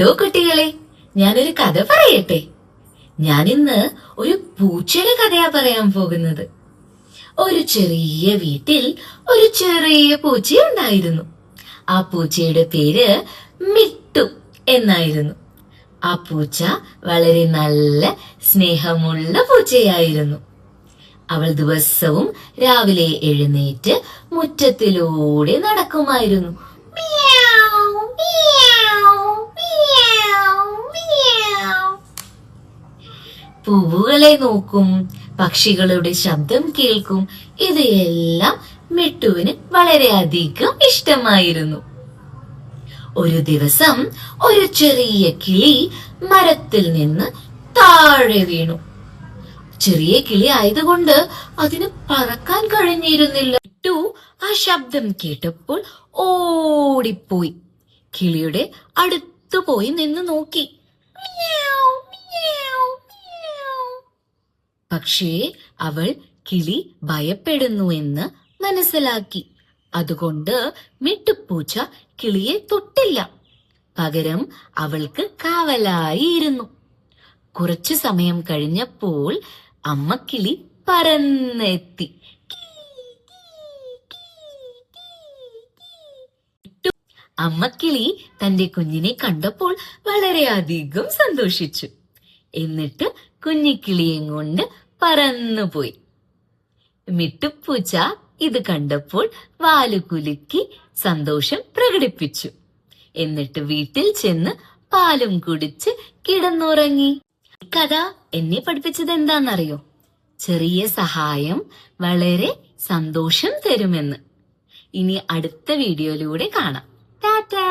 കേട്ടോ കുട്ടികളെ, ഞാനൊരു കഥ പറയട്ടെ. ഞാനിന്ന് ഒരു പൂച്ചയുടെ കഥയാ പറയാൻ പോകുന്നത്. ഒരു ചെറിയ വീട്ടിൽ ഒരു ചെറിയ പൂച്ചയുണ്ടായിരുന്നു. ആ പൂച്ചയുടെ പേര് മിട്ടു എന്നായിരുന്നു. ആ പൂച്ച വളരെ നല്ല സ്നേഹമുള്ള പൂച്ചയായിരുന്നു. അവൾ ദിവസവും രാവിലെ എഴുന്നേറ്റ് മുറ്റത്തിലൂടെ നടക്കുമായിരുന്നു. പൂവുകളെ നോക്കും, പക്ഷികളുടെ ശബ്ദം കേൾക്കും. ഇവയെല്ലാം മിട്ടുവിന് വളരെയധികം ഇഷ്ടമായിരുന്നു. ഒരു ദിവസം ഒരു ചെറിയ കിളി മരത്തിൽ നിന്ന് താഴെ വീണു. ചെറിയ കിളി ആയതുകൊണ്ട് അതിന് പറക്കാൻ കഴിഞ്ഞിരുന്നില്ല. മിട്ടു ആ ശബ്ദം കേട്ടപ്പോൾ ഓടിപ്പോയി കിളിയുടെ അടുത്തു പോയി നിന്ന് നോക്കി. പക്ഷേ അവൾ കിളി ഭയപ്പെടുന്നു എന്ന് മനസ്സിലാക്കി. അതുകൊണ്ട് മിട്ടുപൂച്ച കിളിയെ തൊട്ടില്ല. പകരം അവൾക്ക് കാവലായി ഇരുന്നു. കുറച്ചു സമയം കഴിഞ്ഞപ്പോൾ അമ്മക്കിളി പറന്നെത്തി. അമ്മക്കിളി തന്റെ കുഞ്ഞിനെ കണ്ടപ്പോൾ വളരെയധികം സന്തോഷിച്ചു. എന്നിട്ട് കുഞ്ഞിക്കിളിയും കൊണ്ട് പറന്നുപോയി. മിട്ടുപൂച്ച ഇത് കണ്ടപ്പോൾ വാലുകുലുക്കി സന്തോഷം പ്രകടിപ്പിച്ചു. എന്നിട്ട് വീട്ടിൽ ചെന്ന് പാലും കുടിച്ച് കിടന്നുറങ്ങി. ഈ കഥ എന്നെ പഠിപ്പിച്ചത് എന്താണെന്നറിയോ? ചെറിയ സഹായം വളരെ സന്തോഷം തരുമെന്ന്. ഇനി അടുത്ത വീഡിയോയിലൂടെ കാണാം. ടാറ്റാ.